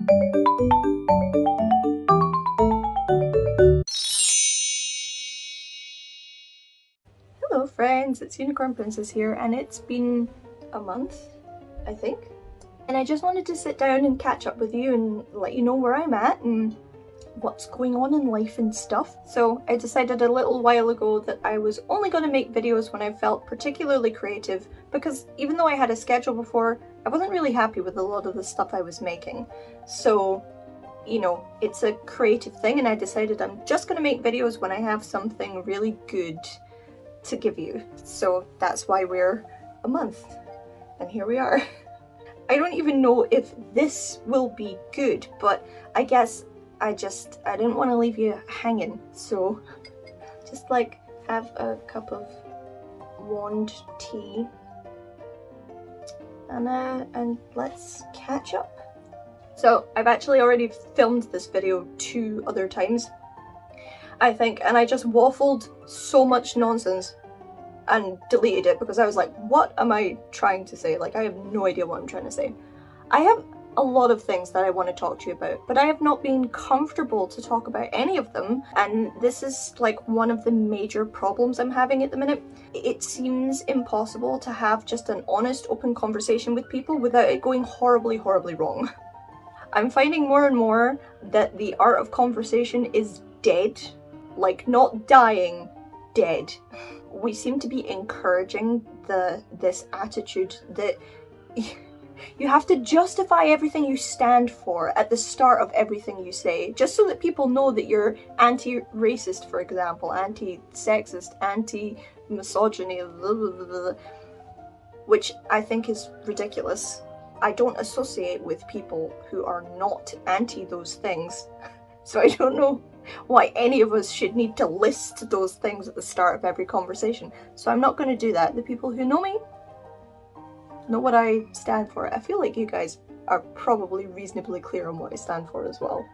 Hello friends, it's Unicorn Princess here, and it's been a month, I think. And I just wanted to sit down and catch up with you and let you know where I'm at and what's going on in life and stuff. So I decided a little while ago that I was only going to make videos when I felt particularly creative, because even though I had a schedule before, I wasn't really happy with a lot of the stuff I was making. So, you know, it's a creative thing, and I decided I'm just going to make videos when I have something really good to give you. So that's why we're a month, and here we are. I don't even know if this will be good, but I guess I didn't want to leave you hanging, so just like have a cup of wand tea and let's catch up. So I've actually already filmed this video 2 other times, I think, and I just waffled so much nonsense and deleted it because I was like, what am I trying to say? Like, I have no idea what I'm trying to say. I have a lot of things that I want to talk to you about, but I have not been comfortable to talk about any of them, and this is like one of the major problems I'm having at the minute. It seems impossible to have just an honest, open conversation with people without it going horribly, horribly wrong. I'm finding more and more that the art of conversation is dead. Like, not dying, dead. We seem to be encouraging this attitude that you have to justify everything you stand for at the start of everything you say, just so that people know that you're anti-racist, for example, anti-sexist, anti-misogyny, which I think is ridiculous. I don't associate with people who are not anti those things, so I don't know why any of us should need to list those things at the start of every conversation. So I'm not going to do that. The people who know me know what I stand for. I feel like you guys are probably reasonably clear on what I stand for as well.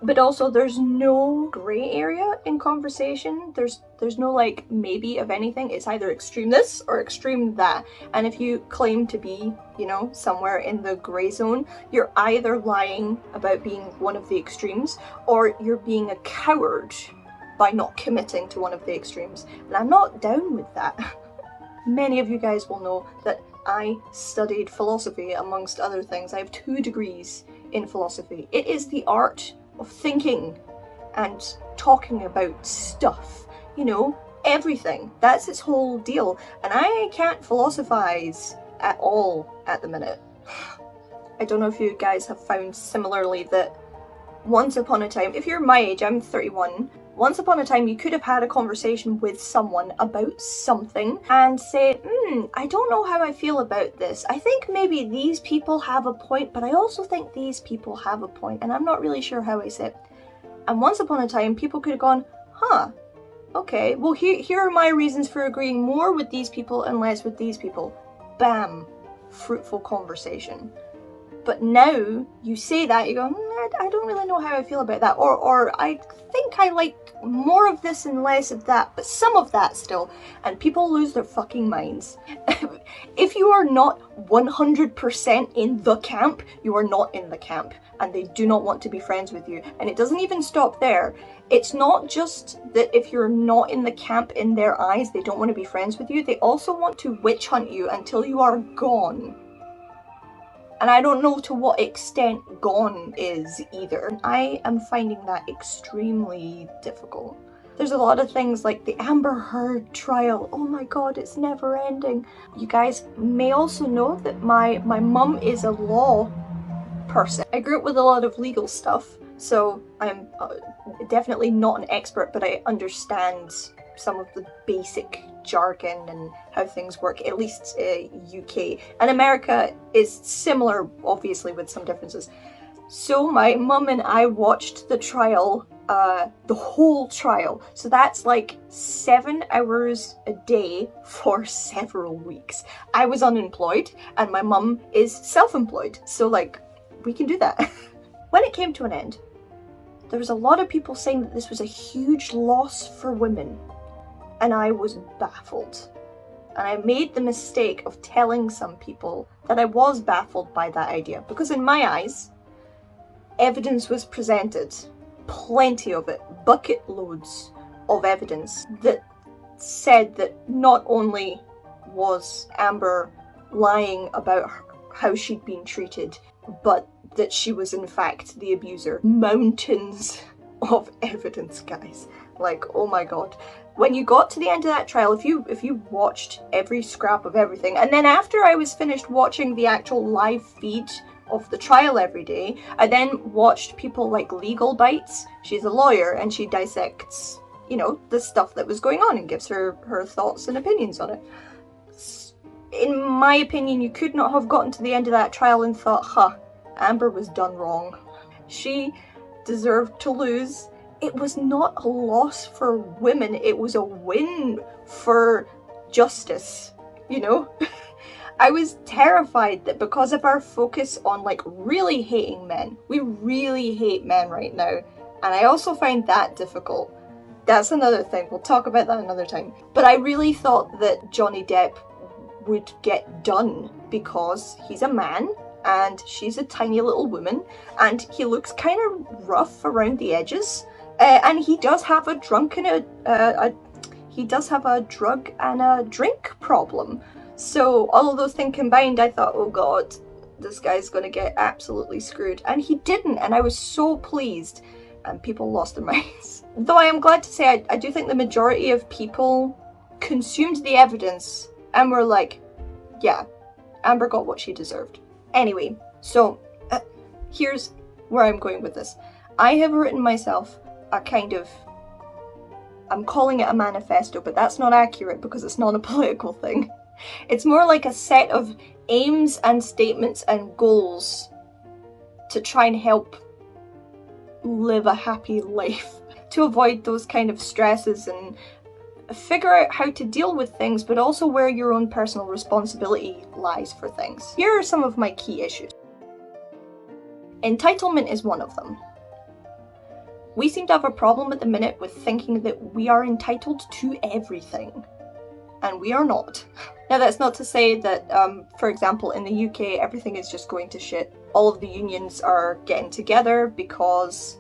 But also, there's no grey area in conversation. There's no like maybe of anything. It's either extreme this or extreme that. And if you claim to be, you know, somewhere in the grey zone, you're either lying about being one of the extremes, or you're being a coward by not committing to one of the extremes. And I'm not down with that. Many of you guys will know that I studied philosophy, amongst other things. I have 2 degrees in philosophy. It is the art of thinking and talking about stuff, you know, everything. That's its whole deal, and I can't philosophize at all at the minute. I don't know if you guys have found similarly that once upon a time, if you're my age, I'm 31, once upon a time you could have had a conversation with someone about something and say, I don't know how I feel about this. I think maybe these people have a point, but I also think these people have a point, and I'm not really sure how I sit. And once upon a time, people could have gone, huh, okay, well here are my reasons for agreeing more with these people and less with these people. Bam, fruitful conversation. But now you say that, you go, I don't really know how I feel about that, or I think I like more of this and less of that, but some of that still, and people lose their fucking minds. If you are not 100% in the camp, you are not in the camp, and they do not want to be friends with you. And it doesn't even stop there. It's not just that if you're not in the camp in their eyes, they don't want to be friends with you, they also want to witch hunt you until you are gone. And I don't know to what extent gone is either. I am finding that extremely difficult. There's a lot of things like the Amber Heard trial. Oh my god, it's never ending. You guys may also know that my mum is a law person. I grew up with a lot of legal stuff, so I'm definitely not an expert, but I understand some of the basic jargon and how things work, at least UK. And America is similar, obviously, with some differences. So my mum and I watched the trial, the whole trial. So that's like 7 hours a day for several weeks. I was unemployed and my mum is self-employed. So like, we can do that. When it came to an end, there was a lot of people saying that this was a huge loss for women. And I was baffled. And I made the mistake of telling some people that I was baffled by that idea. Because in my eyes, Evidence was presented, plenty of it, bucket loads of evidence that said that not only was Amber lying about how she'd been treated, but that she was in fact the abuser. Mountains of evidence, guys. Like, oh my god. When you got to the end of that trial, if you watched every scrap of everything, and then after I was finished watching the actual live feed of the trial every day, I then watched people like Legal Bites. She's a lawyer and she dissects, you know, the stuff that was going on and gives her thoughts and opinions on it. In my opinion, you could not have gotten to the end of that trial and thought, Amber was done wrong. She deserved to lose. It was not a loss for women, it was a win for justice, you know? I was terrified that because of our focus on like really hating men, we really hate men right now, and I also find that difficult. That's another thing, we'll talk about that another time. But I really thought that Johnny Depp would get done because he's a man and she's a tiny little woman and he looks kind of rough around the edges, and he does have a drug and a drink problem. So all of those things combined, I thought, oh god, this guy's gonna get absolutely screwed. And he didn't, and I was so pleased. And people lost their minds. Though I am glad to say I do think the majority of people consumed the evidence and were like, yeah, Amber got what she deserved. Anyway, so here's where I'm going with this. I have written myself a kind of, I'm calling it a manifesto, but that's not accurate because it's not a political thing. It's more like a set of aims and statements and goals to try and help live a happy life, to avoid those kind of stresses and figure out how to deal with things, but also where your own personal responsibility lies for things. Here are some of my key issues. Entitlement is one of them. We seem to have a problem at the minute with thinking that we are entitled to everything. And we are not. Now that's not to say that, for example, in the UK everything is just going to shit. All of the unions are getting together because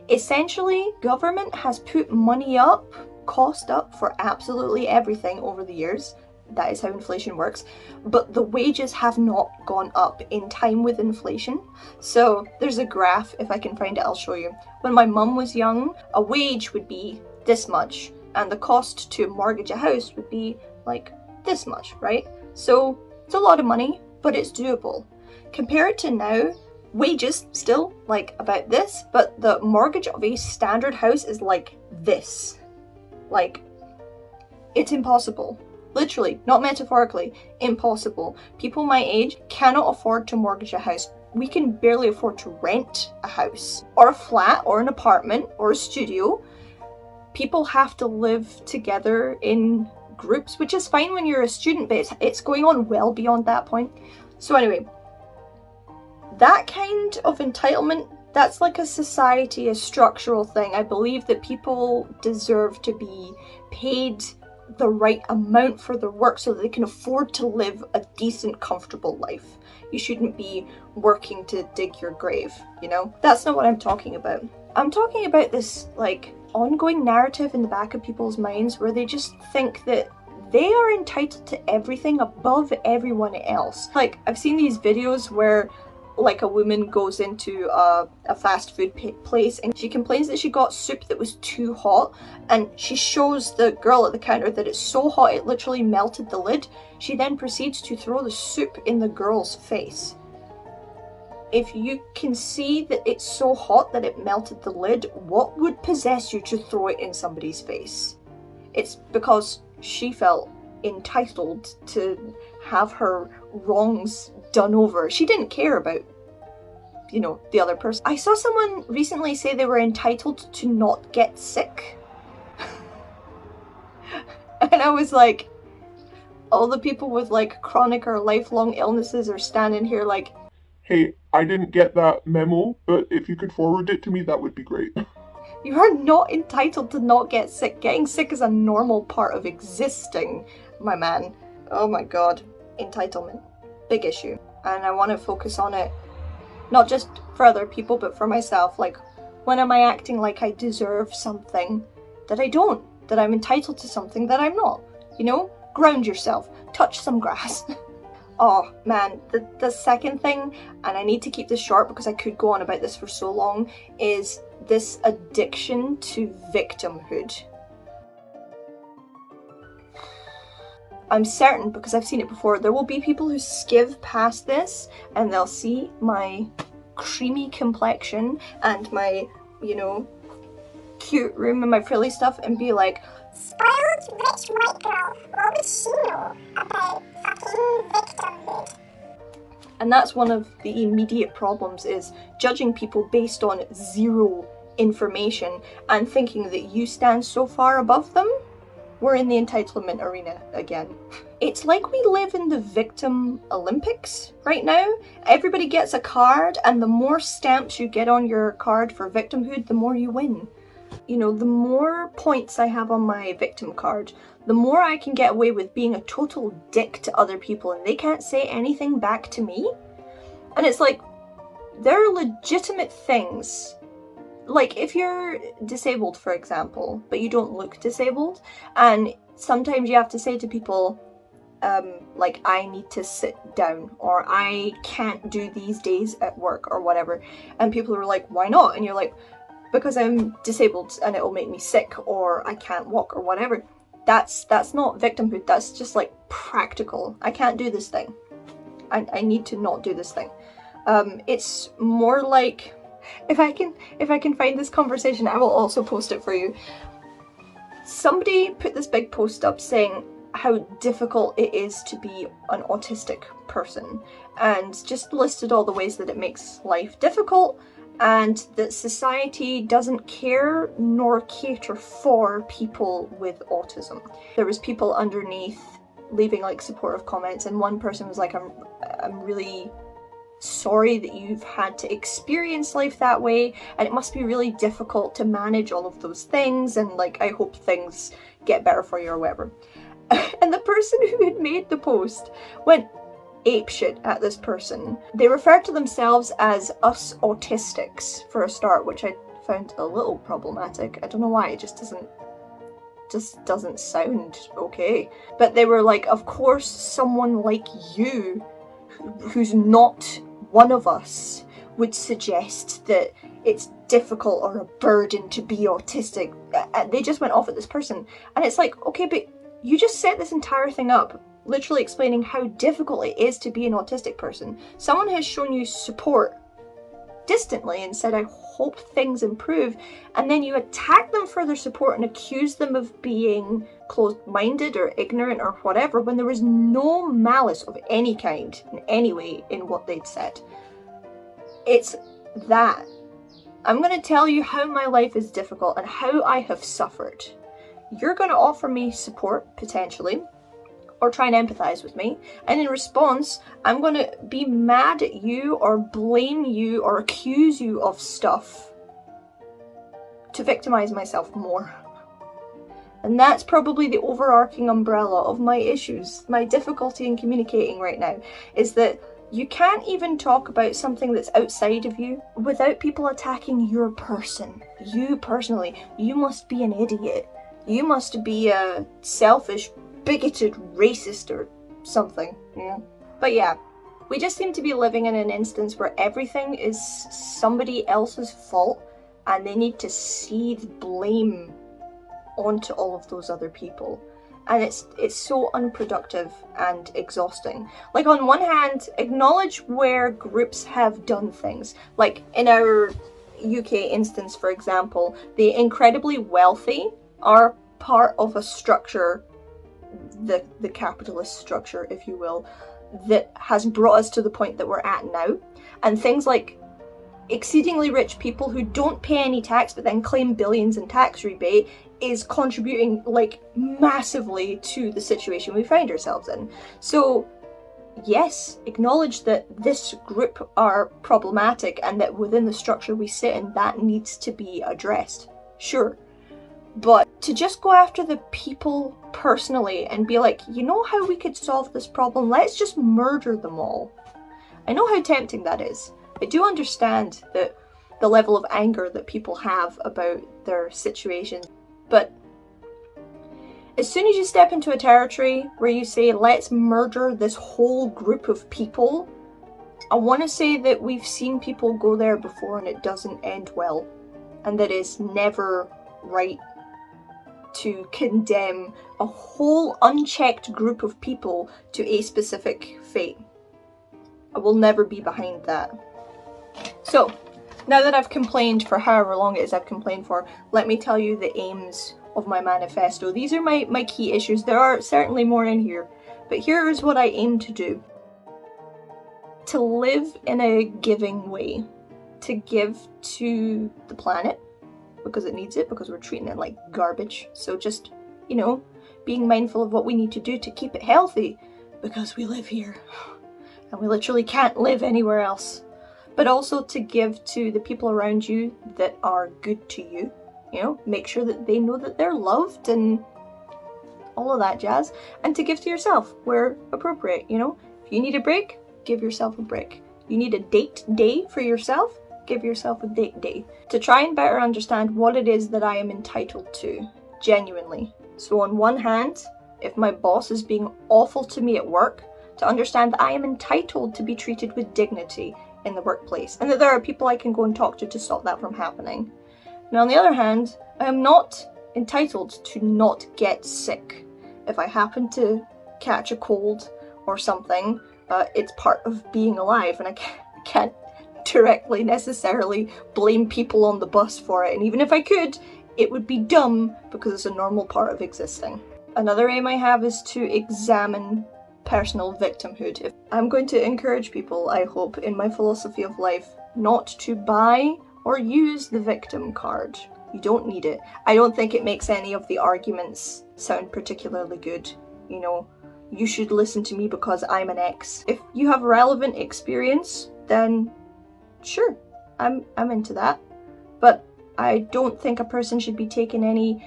essentially government has put money up, cost up for absolutely everything over the years. That is how inflation works. But the wages have not gone up in time with inflation. So there's a graph, if I can find it I'll show you. When my mum was young, a wage would be this much, and the cost to mortgage a house would be like this much, right? So it's a lot of money, but it's doable. Compare it to now, wages still like about this, but the mortgage of a standard house is like this. Like, it's impossible. Literally, not metaphorically, impossible. People my age cannot afford to mortgage a house. We can barely afford to rent a house, or a flat, or an apartment, or a studio. People have to live together in groups, which is fine when you're a student, but it's going on well beyond that point. So anyway, that kind of entitlement, that's like a society, a structural thing. I believe that people deserve to be paid the right amount for their work so that they can afford to live a decent, comfortable life. You shouldn't be working to dig your grave, you know? That's not what I'm talking about. I'm talking about this, like, ongoing narrative in the back of people's minds where they just think that they are entitled to everything above everyone else. Like, I've seen these videos where like a woman goes into a fast food place and she complains that she got soup that was too hot, and she shows the girl at the counter that it's so hot it literally melted the lid. She then proceeds to throw the soup in the girl's face. If you can see that it's so hot that it melted the lid, what would possess you to throw it in somebody's face? It's because she felt entitled to have her wrongs done over. She didn't care about, you know, the other person. I saw someone recently say they were entitled to not get sick. And I was like, all the people with like chronic or lifelong illnesses are standing here like, hey, I didn't get that memo, but if you could forward it to me, that would be great. You are not entitled to not get sick. Getting sick is a normal part of existing, my man. Oh my god. Entitlement. Big issue. And I want to focus on it Not just for other people, but for myself. Like, when am I acting like I deserve something that I don't? That I'm entitled to something that I'm not? You know? Ground yourself. Touch some grass. Oh man, the second thing, and I need to keep this short because I could go on about this for so long, is this addiction to victimhood. I'm certain, because I've seen it before, there will be people who skiv past this and they'll see my creamy complexion and my, you know, cute room and my frilly stuff and be like, spoiled rich white girl, what does she know about fucking victimhood? And that's one of the immediate problems, is judging people based on zero information and thinking that you stand so far above them. We're in the entitlement arena again. It's like we live in the victim Olympics right now. Everybody gets a card, and the more stamps you get on your card for victimhood, the more you win. You know, the more points I have on my victim card, the more I can get away with being a total dick to other people and they can't say anything back to me. And it's like, there are legitimate things. Like, if you're disabled, for example, but you don't look disabled, and sometimes you have to say to people, like, I need to sit down, or I can't do these days at work, or whatever, and people are like, why not? And you're like, because I'm disabled and it will make me sick, or I can't walk, or whatever. That's not victimhood, that's just like practical. I can't do this thing. I need to not do this thing. It's more like, if I can find this conversation, I will also post it for you. Somebody put this big post up saying how difficult it is to be an autistic person, and just listed all the ways that it makes life difficult, and that society doesn't care nor cater for people with autism. There was people underneath leaving like supportive comments, and one person was like, I'm really sorry that you've had to experience life that way, and it must be really difficult to manage all of those things, and like, I hope things get better for you or whatever. And the person who had made the post went apeshit at this person. They referred to themselves as us autistics for a start, which I found a little problematic. I don't know why, it just doesn't sound okay. But they were like, of course someone like you, who's not one of us, would suggest that it's difficult or a burden to be autistic. They just went off at this person. And it's like, okay, but you just set this entire thing up literally explaining how difficult it is to be an autistic person. Someone has shown you support distantly and said, I hope things improve, and then you attack them for their support and accuse them of being closed-minded or ignorant or whatever, when there was no malice of any kind in any way in what they'd said. It's that. I'm going to tell you how my life is difficult and how I have suffered. You're going to offer me support, potentially, or try and empathize with me, and in response, I'm going to be mad at you or blame you or accuse you of stuff to victimize myself more. And that's probably the overarching umbrella of my issues. My difficulty in communicating right now is that you can't even talk about something that's outside of you without people attacking your person. You personally. You must be an idiot. You must be a selfish, bigoted racist or something. Yeah. But yeah, we just seem to be living in an instance where everything is somebody else's fault, and they need to seed blame onto all of those other people. And it's so unproductive and exhausting. Like, on one hand, acknowledge where groups have done things. Like in our UK instance, for example, the incredibly wealthy are part of a structure, the capitalist structure, if you will, that has brought us to the point that we're at now. And things like exceedingly rich people who don't pay any tax but then claim billions in tax rebate is contributing like massively to the situation we find ourselves in. So yes, acknowledge that this group are problematic and that within the structure we sit in, that needs to be addressed. Sure. But to just go after the people personally and be like, you know how we could solve this problem? Let's just murder them all. I know how tempting that is, I do understand that the level of anger that people have about their situation, but as soon as you step into a territory where you say, let's murder this whole group of people, I want to say that we've seen people go there before and it doesn't end well, and that it's never right to condemn a whole unchecked group of people to a specific fate. I will never be behind that. So, now that I've complained for however long it is I've complained for, let me tell you the aims of my manifesto. These are my key issues. There are certainly more in here, but here is what I aim to do. To live in a giving way. To give to the planet, because it needs it, because we're treating it like garbage. So just, you know, being mindful of what we need to do to keep it healthy, because we live here, and we literally can't live anywhere else. But also to give to the people around you that are good to you. You know, make sure that they know that they're loved and all of that jazz. And to give to yourself where appropriate, you know. If you need a break, give yourself a break. You need a date day for yourself, give yourself a date day. To try and better understand what it is that I am entitled to, genuinely. So on one hand, if my boss is being awful to me at work, to understand that I am entitled to be treated with dignity in the workplace, and that there are people I can go and talk to stop that from happening. Now on the other hand, I am not entitled to not get sick. If I happen to catch a cold or something, it's part of being alive, and I can't directly necessarily blame people on the bus for it, and even if I could, it would be dumb because it's a normal part of existing. Another aim I have is to examine personal victimhood. I'm going to encourage people, I hope, in my philosophy of life, not to buy or use the victim card. You don't need it. I don't think it makes any of the arguments sound particularly good. You know, you should listen to me because I'm an ex. If you have relevant experience, then sure, I'm into that. But I don't think a person should be taken any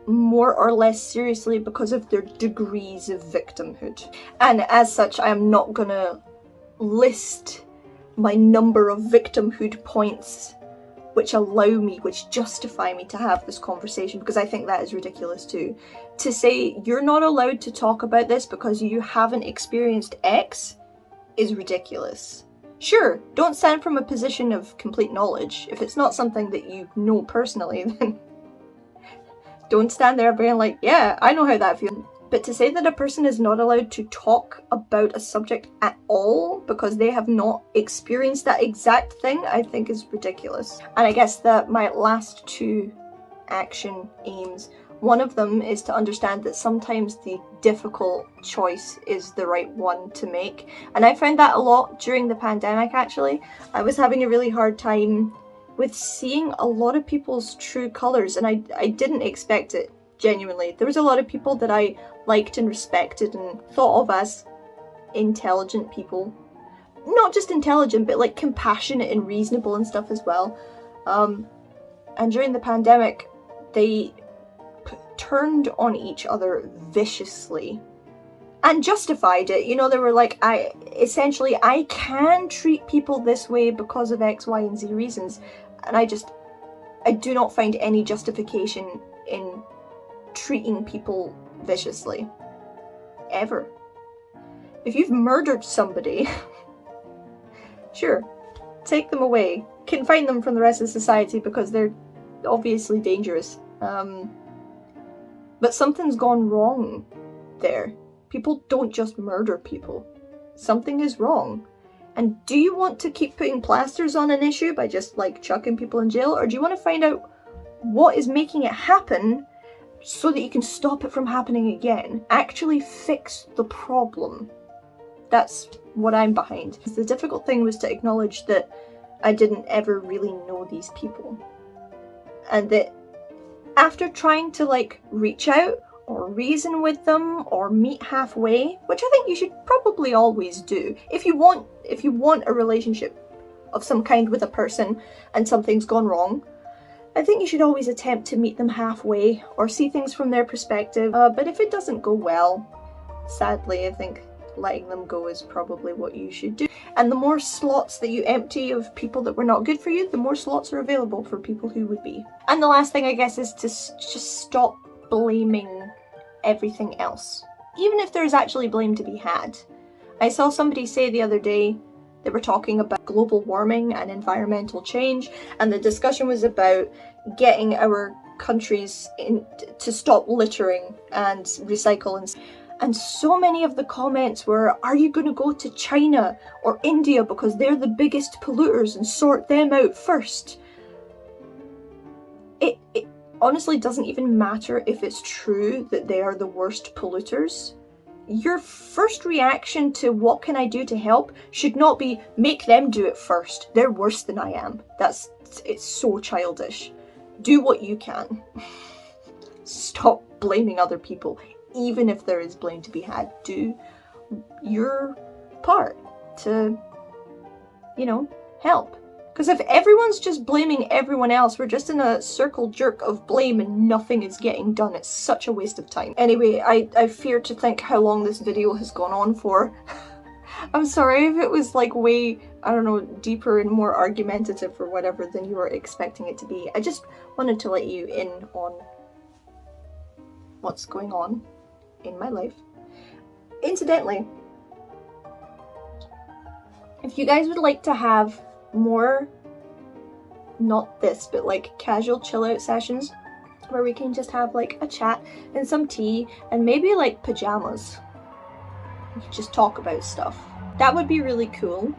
more or less seriously because of their degrees of victimhood. And as such, I am not gonna list my number of victimhood points which allow me, which justify me to have this conversation, because I think that is ridiculous too. To say you're not allowed to talk about this because you haven't experienced X is ridiculous. Sure, don't stand from a position of complete knowledge. If it's not something that you know personally, then don't stand there being like, yeah, I know how that feels. But to say that a person is not allowed to talk about a subject at all because they have not experienced that exact thing, I think is ridiculous. And I guess that my last two action aims, one of them is to understand that sometimes the difficult choice is the right one to make. And I found that a lot during the pandemic, actually. I was having a really hard time with seeing a lot of people's true colours, and I didn't expect it, genuinely. There was a lot of people that I liked and respected and thought of as intelligent people. Not just intelligent, but like compassionate and reasonable and stuff as well. And during the pandemic, they turned on each other viciously and justified it. You know, they were like, I can treat people this way because of X, Y, and Z reasons. And I do not find any justification in treating people viciously. Ever. If you've murdered somebody, sure, take them away. Confine them from the rest of society because they're obviously dangerous. But something's gone wrong there. People don't just murder people. Something is wrong. And do you want to keep putting plasters on an issue by just like chucking people in jail? Or do you want to find out what is making it happen so that you can stop it from happening again? Actually fix the problem. That's what I'm behind. The difficult thing was to acknowledge that I didn't ever really know these people. And that after trying to like reach out or reason with them or meet halfway, which I think you should probably always do. If you want a relationship of some kind with a person and something's gone wrong, I think you should always attempt to meet them halfway or see things from their perspective. But if it doesn't go well, sadly, I think letting them go is probably what you should do. And the more slots that you empty of people that were not good for you, the more slots are available for people who would be. And the last thing, I guess, is to just stop blaming everything else, even if there's actually blame to be had. I saw somebody say the other day, they were talking about global warming and environmental change, and the discussion was about getting our countries to stop littering and recycle. And so many of the comments were, are you going to go to China or India because they're the biggest polluters and sort them out first? It honestly doesn't even matter if it's true that they are the worst polluters. Your first reaction to what can I do to help should not be make them do it first. They're worse than I am. It's so childish. Do what you can. Stop blaming other people. Even if there is blame to be had, do your part to, you know, help. Because if everyone's just blaming everyone else, we're just in a circle jerk of blame and nothing is getting done. It's such a waste of time. Anyway, I fear to think how long this video has gone on for. I'm sorry if it was like way, I don't know, deeper and more argumentative or whatever than you were expecting it to be. I just wanted to let you in on what's going on in my life. Incidentally, if you guys would like to have more, not this, but like casual chill out sessions where we can just have like a chat and some tea and maybe like pajamas, we can just talk about stuff, that would be really cool.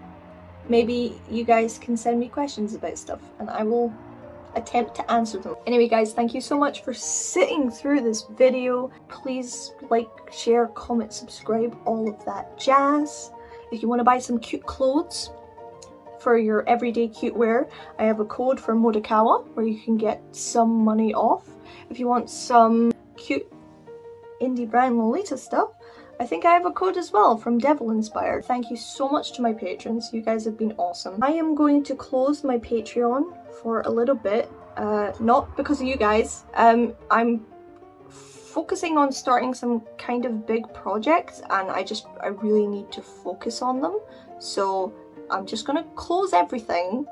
Maybe you guys can send me questions about stuff and I will attempt to answer them. Anyway guys, thank you so much for sitting through this video. Please like, share, comment, subscribe, all of that jazz. If you want to buy some cute clothes for your everyday cute wear, I have a code for Modakawa where you can get some money off. If you want some cute indie brand Lolita stuff, I think I have a code as well from Devil Inspired. Thank you so much to my patrons. You guys have been awesome. I am going to close my Patreon for a little bit, not because of you guys. I'm focusing on starting some kind of big projects and I really need to focus on them. So I'm just gonna close everything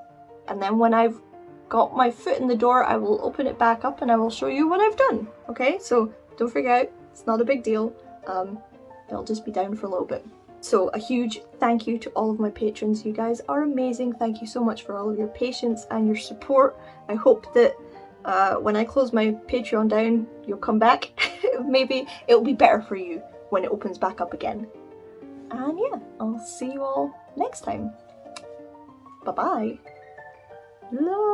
and then when I've got my foot in the door, I will open it back up and I will show you what I've done. Okay, so don't freak out, it's not a big deal. It'll just be down for a little bit. So a huge thank you to all of my patrons. You guys are amazing. Thank you so much for all of your patience and your support. I hope that when I close my Patreon down, you'll come back. Maybe it'll be better for you when it opens back up again. And yeah, I'll see you all next time. Bye-bye. Love.